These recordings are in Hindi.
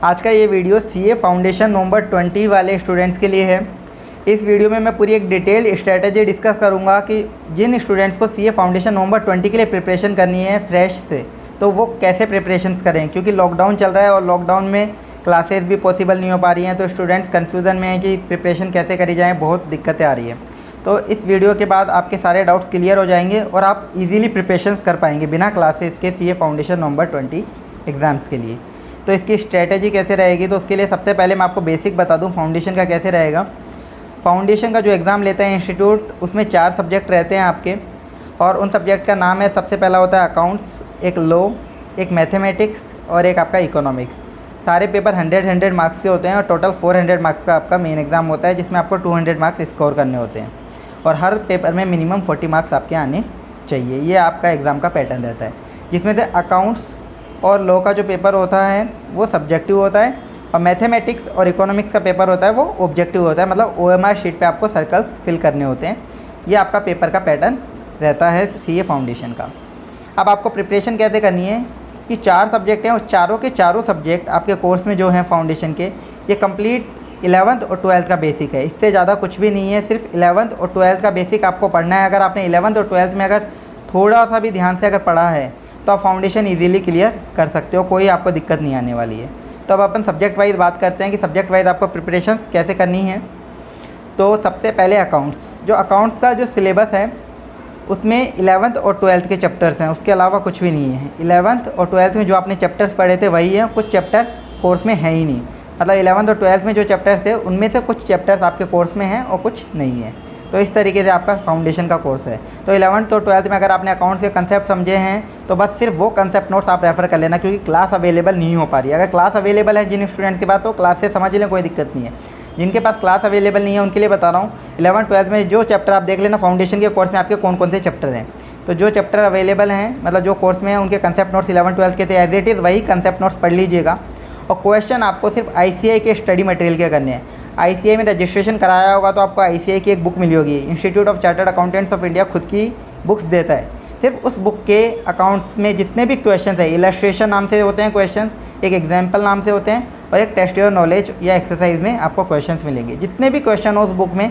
आज का ये वीडियो सीए फाउंडेशन नवंबर 20 वाले स्टूडेंट्स के लिए है। इस वीडियो में मैं पूरी एक डिटेल स्ट्रेटजी डिस्कस करूंगा कि जिन स्टूडेंट्स को सीए फाउंडेशन नवंबर 20 के लिए प्रिपरेशन करनी है फ्रेश से, तो वो कैसे प्रिपरेशन करें, क्योंकि लॉकडाउन चल रहा है और लॉकडाउन में क्लासेस भी पॉसिबल नहीं हो पा रही हैं। तो स्टूडेंट्स कन्फ्यूज़न में हैं कि प्रिपरेशन कैसे करी जाए, बहुत दिक्कतें आ रही हैं। तो इस वीडियो के बाद आपके सारे डाउट्स क्लियर हो जाएंगे और आप इजीली प्रिपरेशन कर पाएंगे बिना क्लासेस के सीए फाउंडेशन नवंबर 20 एग्ज़ाम्स के लिए। तो इसकी स्ट्रेटजी कैसे रहेगी, तो उसके लिए सबसे पहले मैं आपको बेसिक बता दूं फाउंडेशन का कैसे रहेगा। फाउंडेशन का जो एग्ज़ाम लेते हैं इंस्टीट्यूट, उसमें 4 सब्जेक्ट रहते हैं आपके, और उन सब्जेक्ट का नाम है, सबसे पहला होता है अकाउंट्स, एक लॉ, एक मैथमेटिक्स और एक आपका इकोनॉमिक्स। सारे पेपर 100 मार्क्स के होते हैं और टोटल 400 मार्क्स का आपका मेन एग्ज़ाम होता है, जिसमें आपको 200 मार्क्स स्कोर करने होते हैं और हर पेपर में मिनिमम 40 मार्क्स आपके आने चाहिए। ये आपका एग्ज़ाम का पैटर्न रहता है, जिसमें से अकाउंट्स और लॉ का जो पेपर होता है वो सब्जेक्टिव होता है और मैथमेटिक्स और इकोनॉमिक्स का पेपर होता है वो ऑब्जेक्टिव होता है, मतलब OMR शीट पे आपको सर्कल्स फिल करने होते हैं। ये आपका पेपर का पैटर्न रहता है सीए फाउंडेशन का। अब आपको प्रिपरेशन कैसे करनी है, कि 4 सब्जेक्ट हैं और चारों के चारों सब्जेक्ट आपके कोर्स में जो हैं फाउंडेशन के, ये कंप्लीट 11th और 12th का बेसिक है। इससे ज़्यादा कुछ भी नहीं है, सिर्फ 11th और 12th का बेसिक आपको पढ़ना है। अगर आपने 11th और 12th में अगर थोड़ा सा भी ध्यान से अगर पढ़ा है तो आप फाउंडेशन इजीली क्लियर कर सकते हो, कोई आपको दिक्कत नहीं आने वाली है। तो अब अपन सब्जेक्ट वाइज बात करते हैं कि सब्जेक्ट वाइज आपको प्रिपरेशन कैसे करनी है। तो सबसे पहले अकाउंट्स, जो अकाउंट्स का जो सिलेबस है उसमें 11th और 12th के चैप्टर्स हैं, उसके अलावा कुछ भी नहीं है। 11th और 12th में जो आपने चैप्टर्स पढ़े थे वही हैं, कुछ चैप्टर्स कोर्स में है ही नहीं। मतलब 11th और 12th में जो चैप्टर्स थे उनमें से कुछ चैप्टर्स आपके कोर्स में हैं और कुछ नहीं है। तो इस तरीके से आपका फाउंडेशन का कोर्स है। तो 11th और 12th में अगर आपने अकाउंट्स के कंसेप्ट समझे हैं तो बस सिर्फ वो कंसेप्ट नोट्स आप रेफ़र कर लेना, क्योंकि क्लास अवेलेबल नहीं हो पा रही है। अगर क्लास अवेलेबल है जिन स्टूडेंट्स के पास, तो क्लास से समझ लें, कोई दिक्कत नहीं है। जिनके पास क्लास अवेलेबल नहीं है उनके लिए बता रहा हूँ, 11th 12th में जो चैप्टर आप देख लेना फाउंडेशन के कोर्स में आपके कौन कौन से चैप्टर हैं। तो जो चैप्टर अवेलेबल हैं, मतलब जो कोर्स में हैं, उनके कंसेप्ट नोट्स 11th 12th के थे एज इट इज़ वही कंसेप्ट नोट्स पढ़ लीजिएगा। और क्वेश्चन आपको सिर्फ ICAI के स्टडी मटेरियल के करने हैं। ICAI में रजिस्ट्रेशन कराया होगा तो आपको ICAI की एक बुक मिली होगी, institute of chartered accountants of India खुद की बुक्स देता है। सिर्फ उस बुक के अकाउंट्स में जितने भी क्वेश्चन है, इलस्ट्रेशन नाम से होते हैं क्वेश्चन, एक एग्जाम्पल नाम से होते हैं और एक टेस्ट योर नॉलेज या एक्सरसाइज में आपको क्वेश्चन मिलेंगे। जितने भी क्वेश्चन हो उस बुक में,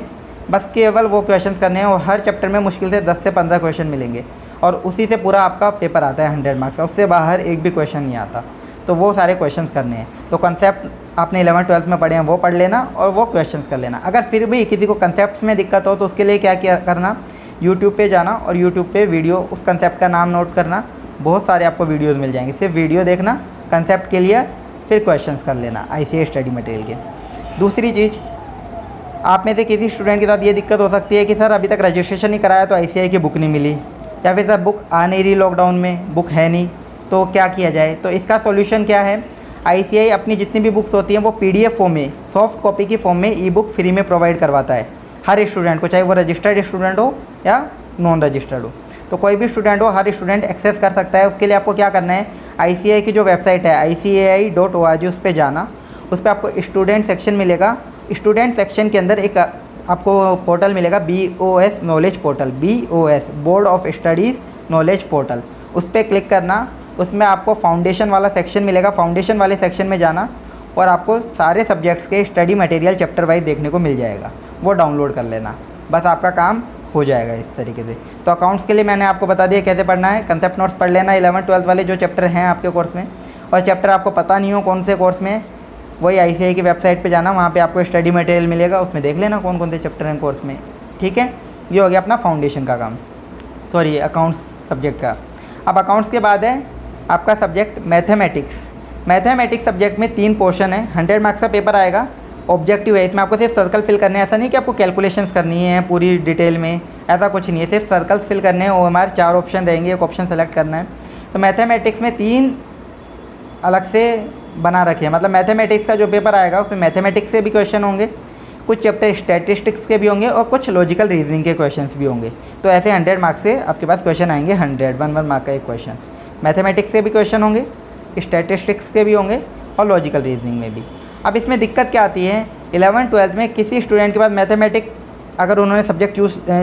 बस केवल वो क्वेश्चन करने हैं और हर चैप्टर में मुश्किल से 10 से 15 क्वेश्चन मिलेंगे और उसी से पूरा आपका पेपर आता है 100 मार्क्स का, उससे बाहर एक भी क्वेश्चन नहीं आता। तो वो सारे क्वेश्चंस करने हैं। तो कंसेप्ट आपने 11th 12th में पढ़े हैं वो पढ़ लेना और वो क्वेश्चंस कर लेना। अगर फिर भी किसी को कंसेप्ट्स में दिक्कत हो तो उसके लिए क्या करना, यूट्यूब पे जाना और यूट्यूब पे वीडियो, उस कंसेप्ट का नाम नोट करना, बहुत सारे आपको वीडियोज़ मिल जाएंगे। सिर्फ वीडियो देखना, कंसेप्ट के लिए फिर क्वेश्चंस कर लेना ICAI स्टडी मटेरियल के। दूसरी चीज़, आप में से किसी स्टूडेंट के साथ ये दिक्कत हो सकती है कि सर अभी तक रजिस्ट्रेशन नहीं कराया तो ICAI की बुक नहीं मिली, या फिर सर बुक आ नहीं रही, लॉकडाउन में बुक है नहीं, तो क्या किया जाए। तो इसका सॉल्यूशन क्या है, ICAI अपनी जितनी भी बुक्स होती हैं वो PDF फॉर्म में, सॉफ्ट कॉपी की फॉर्म में ई-बुक फ्री में प्रोवाइड करवाता है हर स्टूडेंट को, चाहे वो रजिस्टर्ड स्टूडेंट हो या नॉन रजिस्टर्ड हो। तो कोई भी स्टूडेंट हो, हर स्टूडेंट एक्सेस कर सकता है। उसके लिए आपको क्या करना है, ICAI की जो वेबसाइट है ICAI.org, उस पर जाना। उस पर आपको स्टूडेंट सेक्शन मिलेगा। स्टूडेंट सेक्शन के अंदर एक आपको पोर्टल मिलेगा, BOS knowledge portal, BOS board of studies knowledge portal. उस पर क्लिक करना, उसमें आपको फाउंडेशन वाला सेक्शन मिलेगा। फाउंडेशन वाले सेक्शन में जाना और आपको सारे सब्जेक्ट्स के स्टडी मटेरियल चैप्टर वाइज देखने को मिल जाएगा, वो डाउनलोड कर लेना, बस आपका काम हो जाएगा इस तरीके से। तो अकाउंट्स के लिए मैंने आपको बता दिया कैसे पढ़ना है। कंसेप्ट नोट्स पढ़ लेना 11th 12th वाले जो चैप्टर हैं आपके कोर्स में, और चैप्टर आपको पता नहीं हो कौन से कोर्स में, वही ICAI की वेबसाइट पे जाना, वहाँ पे आपको स्टडी मटेरियल मिलेगा, उसमें देख लेना कौन कौन से चैप्टर हैं कोर्स में। ठीक है, ये हो गया अपना फाउंडेशन का काम, सॉरी अकाउंट्स सब्जेक्ट का। अब अकाउंट्स के बाद है आपका सब्जेक्ट मैथमेटिक्स। मैथमेटिक्स सब्जेक्ट में 3 पोर्शन है, 100 मार्क्स का पेपर आएगा, ऑब्जेक्टिव है। इसमें आपको सिर्फ सर्कल फिल करने हैं, ऐसा नहीं कि आपको कैलकुलेशंस करनी है पूरी डिटेल में, ऐसा कुछ नहीं है, सिर्फ सर्कल्स फिल करने हैं। OMR 4 ऑप्शन रहेंगे, एक ऑप्शन सेलेक्ट करना है। तो मैथमेटिक्स में 3 अलग से बना रखे हैं, मतलब मैथमेटिक्स का जो पेपर आएगा उसमें मैथमेटिक्स से भी क्वेश्चन होंगे, कुछ चैप्टर स्टैटिस्टिक्स के भी होंगे और कुछ लॉजिकल रीजनिंग के क्वेश्चंस भी होंगे। तो ऐसे 100 मार्क्स से आपके पास क्वेश्चन आएंगे, 101 मार्क का एक क्वेश्चन। मैथमेटिक्स से भी क्वेश्चन होंगे, स्टैटिस्टिक्स के भी होंगे और लॉजिकल रीजनिंग में भी। अब इसमें दिक्कत क्या आती है, 11th 12th में किसी स्टूडेंट के पास मैथमेटिक्स अगर उन्होंने सब्जेक्ट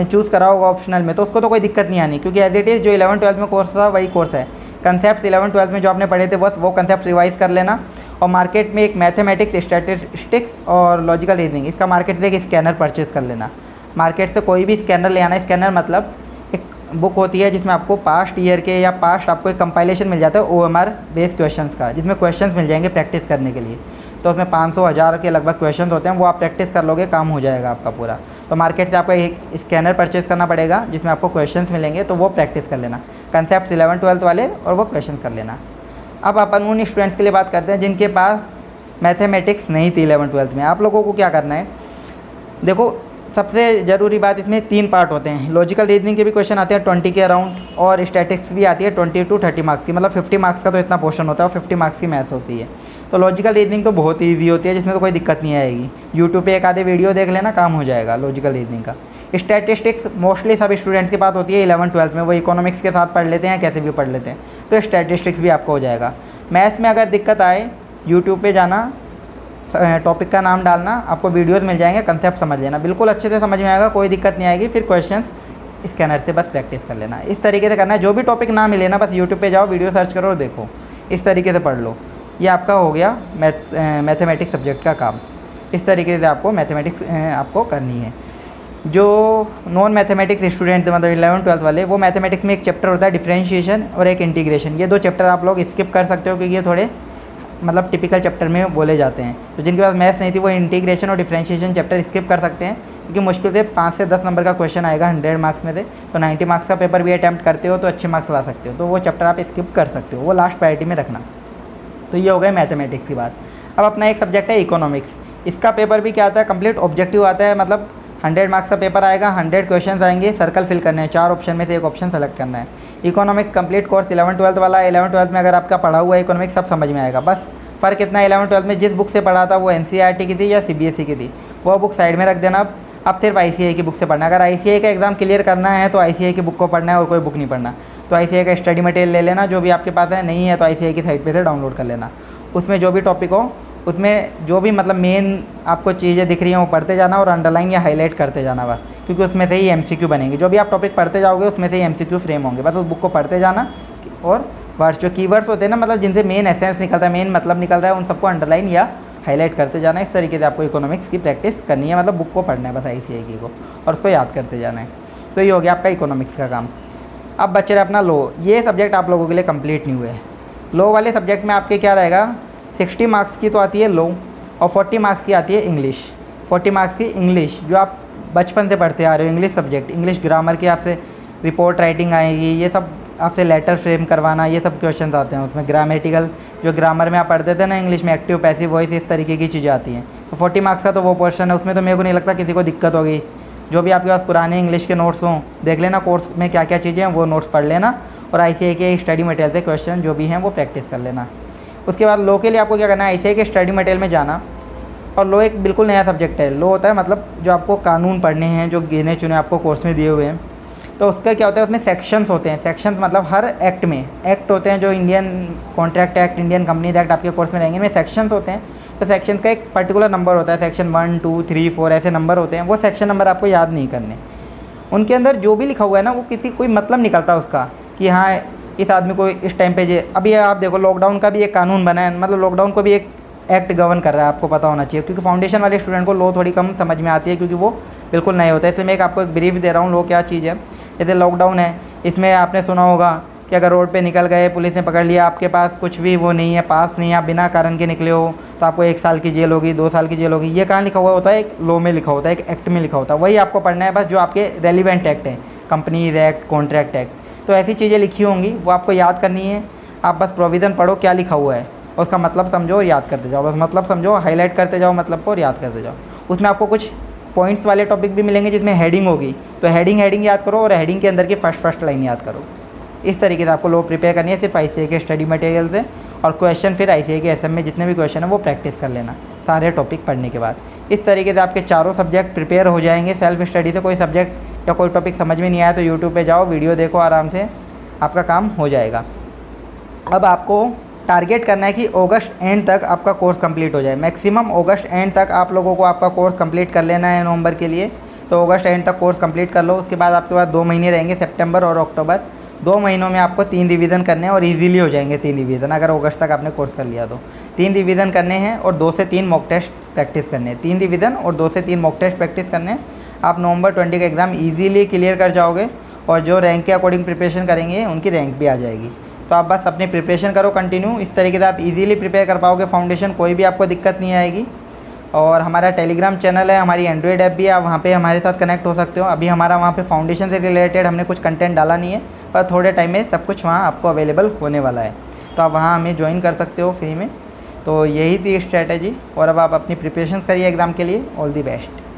चूज़ करा होगा ऑप्शनल में, तो उसको तो कोई दिक्कत नहीं आनी, क्योंकि एज इट इज़ जो 11th 12th में कोर्स था वही कोर्स है। कंसेप्ट 11-12 में जो आपने पढ़े थे बस वो कंसेप्ट रिवाइज कर लेना। और मार्केट में एक मैथमेटिक्स, स्टैटिस्टिक्स और लॉजिकल रीजनिंग, इसका मार्केट से एक स्कैनर परचेज़ कर लेना। मार्केट से कोई भी स्कैनर ले आना। स्कैनर मतलब एक बुक होती है जिसमें आपको पास्ट ईयर के या पास्ट आपको एक कंपाइलेशन मिल जाता है OMR बेस्ड क्वेश्चंस का, जिसमें क्वेश्चंस मिल जाएंगे प्रैक्टिस करने के लिए। तो उसमें 500-1000 के लगभग क्वेश्चंस होते हैं, वो आप प्रैक्टिस कर लोगे, काम हो जाएगा आपका पूरा। तो मार्केट से आपको एक स्कैनर परचेज़ करना पड़ेगा जिसमें आपको क्वेश्चंस मिलेंगे, तो वो प्रैक्टिस कर लेना, कंसेप्ट 11-12 वाले, और वो क्वेश्चन कर लेना। अब अपन उन स्टूडेंट्स के लिए बात करते हैं जिनके पास मैथमेटिक्स नहीं थी 11-12 में। आप लोगों को क्या करना है, देखो सबसे ज़रूरी बात, इसमें 3 पार्ट होते हैं। लॉजिकल रीजनिंग के भी क्वेश्चन आते हैं 20 के अराउंड, और स्टैटिक्स भी आती है 20 to 30 मार्क्स की, मतलब 50 मार्क्स का तो इतना पोर्शन होता है और 50 मार्क्स की मैथ्स होती है। तो लॉजिकल रीजनिंग तो बहुत ईजी होती है, जिसमें तो कोई दिक्कत नहीं आएगी। यूट्यूब पे एक आधे वीडियो देख लेना, काम हो जाएगा लॉजिकल रीजनिंग का। स्टैटिस्टिक्स मोस्टली सब स्टूडेंट्स के पास होती है 11-12 में, वो इकोनॉमिक्स के साथ पढ़ लेते हैं, कैसे भी पढ़ लेते हैं, तो स्टैटिस्टिक्स भी आपको हो जाएगा। मैथ्स में अगर दिक्कत आए, यूट्यूब पे जाना, टॉपिक का नाम डालना, आपको वीडियोस मिल जाएंगे, कंसेप्ट समझ लेना, बिल्कुल अच्छे से समझ में आएगा, कोई दिक्कत नहीं आएगी। फिर क्वेश्चंस स्कैनर से बस प्रैक्टिस कर लेना। इस तरीके से करना है। जो भी टॉपिक ना मिले ना, बस यूट्यूब पे जाओ, वीडियो सर्च करो और देखो, इस तरीके से पढ़ लो। ये आपका हो गया मैथमेटिक्स सब्जेक्ट का काम। इस तरीके से आपको मैथमेटिक्स आपको करनी है। जो नॉन मैथमेटिक्स स्टूडेंट मतलब 11-12 वाले, वो मैथमेटिक्स में एक चैप्टर होता है डिफरेंशिएशन और एक इंटीग्रेशन। ये 2 चैप्टर आप लोग स्किप कर सकते हो, क्योंकि ये थोड़े मतलब टिपिकल चैप्टर में बोले जाते हैं। तो जिनके पास मैथ्स नहीं थी वो इंटीग्रेशन और डिफरेंशिएशन चैप्टर स्किप कर सकते हैं, क्योंकि मुश्किल से 5 से 10 नंबर का क्वेश्चन आएगा 100 मार्क्स में से। तो 90 मार्क्स का पेपर भी अटैम्प्ट करते हो तो अच्छे मार्क्स ला सकते हो, तो वो चैप्टर आप स्किप कर सकते हो, वो लास्ट प्रायोरिटी में रखना। तो ये हो गया मैथमेटिक्स की बात। अब अपना एक सब्जेक्ट है इकोनॉमिक्स। इसका पेपर भी क्या आता है, कंप्लीट ऑब्जेक्टिव आता है, मतलब 100 मार्क्स का पेपर आएगा, 100 क्वेश्चन आएंगे, सर्कल फिल करने हैं, 4 ऑप्शन में से एक ऑप्शन सेलेक्ट करना है। इकोनॉमिक्स कंप्लीट कोर्स 11-12 वाला। 11-12 में अगर आपका पढ़ा हुआ है इकोनॉमिक्स, सब समझ में आएगा। बस फ़र्क इतना है, 11-12 में जिस बुक से पढ़ा था वो NCERT की थी या CBSE की थी, वो बुक साइड में रख देना। अब सिर्फ ICAI की बुक से पढ़ना। अगर ICAI का एग्ज़ाम क्लियर करना है तो ICAI की बुक को पढ़ना है और कोई बुक नहीं पढ़ना। तो ICAI का स्टडी मटेरियल ले लेना, जो भी आपके पास है। नहीं है तो ICAI की साइट पे से डाउनलोड कर लेना। उसमें जो भी टॉपिक हो, उसमें जो भी मतलब मेन आपको चीज़ें दिख रही हैं वो पढ़ते जाना और अंडरलाइन या हाईलाइट करते जाना बस, क्योंकि उसमें से ही MCQ बनेंगे। जो भी आप टॉपिक पढ़ते जाओगे उसमें से ही MCQ फ्रेम होंगे। बस उस बुक को पढ़ते जाना, और वर्ड्स जो कीवर्ड्स होते हैं ना, मतलब जिनसे मेन एसेंस निकलता है, मेन मतलब निकल रहा है, उन सबको अंडरलाइन या हाईलाइट करते जाना। इस तरीके से आपको इकोनॉमिक्स की प्रैक्टिस करनी है, मतलब बुक को पढ़ना है बस ICAI की को, और उसको याद करते जाना है। तो ये हो गया आपका इकोनॉमिक्स का काम। अब बच्चे रहे अपना लो। ये सब्जेक्ट आप लोगों के लिए कंप्लीट नहीं हुए। लो वाले सब्जेक्ट में आपके क्या रहेगा, 60 मार्क्स की तो आती है लो, और 40 मार्क्स की आती है इंग्लिश। 40 मार्क्स की इंग्लिश, जो आप बचपन से पढ़ते आ रहे हो, इंग्लिश सब्जेक्ट, इंग्लिश ग्रामर की आपसे रिपोर्ट राइटिंग आएगी, ये सब आपसे लेटर फ्रेम करवाना, ये सब क्वेश्चंस आते हैं उसमें। ग्रामेटिकल जो ग्रामर में आप पढ़ते थे ना इंग्लिश में, एक्टिव पैसिव वॉइस, इस तरीके की चीज़ें आती हैं। तो 40 मार्क्स का तो वो पोर्शन है, उसमें तो मेरे को नहीं लगता किसी को दिक्कत होगी। जो भी आपके पास पुराने इंग्लिश के नोट्स हों, देख लेना कोर्स में क्या क्या चीज़ें हैं, वो नोट्स पढ़ लेना, और ICAI के स्टडी मटेरियल से क्वेश्चन जो भी हैं वो प्रैक्टिस कर लेना। उसके बाद लो के लिए आपको क्या करना है, ICAI के स्टडी मटेरियल में जाना। और लो एक बिल्कुल नया सब्जेक्ट है। लो होता है मतलब जो आपको कानून पढ़ने हैं, जो गिने चुने आपको कोर्स में दिए हुए हैं। तो उसका क्या होता है, उसमें सेक्शंस होते हैं। सेक्शंस मतलब हर एक्ट में एक्ट होते हैं, जो Indian contract act, Indian companies act आपके कोर्स में रहेंगे, इनमें सेक्शंस होते हैं। तो सेक्शन का एक पर्टिकुलर नंबर होता है, सेक्शन 1, 2, 3, 4 ऐसे नंबर होते हैं। वो सेक्शन नंबर आपको याद नहीं करने। उनके अंदर जो भी लिखा हुआ है ना, वो किसी कोई मतलब निकलता है उसका, कि हाँ इस आदमी को इस टाइम पे अभी आप देखो लॉकडाउन का भी एक कानून बना है, मतलब लॉकडाउन को भी एक एक्ट गवर्न कर रहा है, आपको पता होना चाहिए। क्योंकि फाउंडेशन वाले स्टूडेंट को लॉ थोड़ी कम समझ में आती है, क्योंकि वो बिल्कुल नए होते हैं। इसलिए मैं आपको एक ब्रीफ दे रहा हूँ, लॉ क्या चीज़ है। जैसे लॉकडाउन है, इसमें आपने सुना होगा कि अगर रोड पे निकल गए, पुलिस ने पकड़ लिया, आपके पास कुछ भी वो नहीं है, पास नहीं है, आप बिना कारण के निकले हो, तो आपको 1 साल की जेल होगी, 2 साल की जेल होगी। ये कहाँ लिखा हुआ होता है, एक लॉ में लिखा होता है, एक एक्ट में लिखा होता है। वही आपको पढ़ना है बस, जो आपके रेलिवेंट एक्ट हैं, कंपनीज एक्ट, कॉन्ट्रैक्ट एक्ट। तो ऐसी चीज़ें लिखी होंगी, वो आपको याद करनी है। आप बस प्रोविज़न पढ़ो क्या लिखा हुआ है, उसका मतलब समझो और याद करते जाओ। बस मतलब समझो, हाईलाइट करते जाओ मतलब को, और याद करते जाओ। उसमें आपको कुछ पॉइंट्स वाले टॉपिक भी मिलेंगे जिसमें हेडिंग होगी, तो हेडिंग याद करो, और हेडिंग के अंदर की फर्स्ट लाइन याद करो। इस तरीके से आपको लो प्रिपेयर करनी है, सिर्फ ICAI के स्टडी मटेरियल से। और क्वेश्चन फिर ICAI के SM में जितने भी क्वेश्चन है वो प्रैक्टिस कर लेना सारे टॉपिक पढ़ने के बाद। इस तरीके से आपके चारों सब्जेक्ट प्रिपेयर हो जाएंगे सेल्फ स्टडी से। कोई सब्जेक्ट या कोई टॉपिक समझ में नहीं आया तो यूट्यूब पे जाओ, वीडियो देखो, आराम से आपका काम हो जाएगा। अब आपको टारगेट करना है कि अगस्त एंड तक आपका कोर्स कंप्लीट हो जाए। मैक्सिमम अगस्त एंड तक आप लोगों को आपका कोर्स कंप्लीट कर लेना है नवंबर के लिए। तो अगस्त एंड तक कोर्स कंप्लीट कर लो। उसके बाद आपके पास 2 महीने रहेंगे, सितंबर और अक्टूबर। 2 महीनों में आपको 3 रिवीजन करने हैं और इजीली हो जाएंगे 3 रिवीजन, अगर अगस्त तक आपने कोर्स कर लिया तो। 3 रिवीजन करने हैं और 2 से 3 मॉक टेस्ट प्रैक्टिस करने हैं। 3 रिवीजन और 2 से 3 मॉक टेस्ट प्रैक्टिस करने हैं। आप नवंबर 20 का एग्ज़ाम ईजीली क्लियर कर जाओगे और जो रैंक के अकॉर्डिंग प्रिपरेशन करेंगे उनकी रैंक भी आ जाएगी। तो आप बस अपनी प्रिपरेशन करो कंटिन्यू, इस तरीके से आप इजीली प्रिपेयर कर पाओगे फाउंडेशन, कोई भी आपको दिक्कत नहीं आएगी। और हमारा टेलीग्राम चैनल है, हमारी एंड्रॉयड ऐप भी है, आप वहाँ पे हमारे साथ कनेक्ट हो सकते हो। अभी हमारा वहाँ पे फाउंडेशन से रिलेटेड हमने कुछ कंटेंट डाला नहीं है, पर थोड़े टाइम में सब कुछ वहाँ आपको अवेलेबल होने वाला है, तो आप वहाँ हमें ज्वाइन कर सकते हो फ्री में। तो यही थी स्ट्रैटेजी, और अब आप अपनी प्रिपरेशन करिए एग्ज़ाम के लिए। All the best.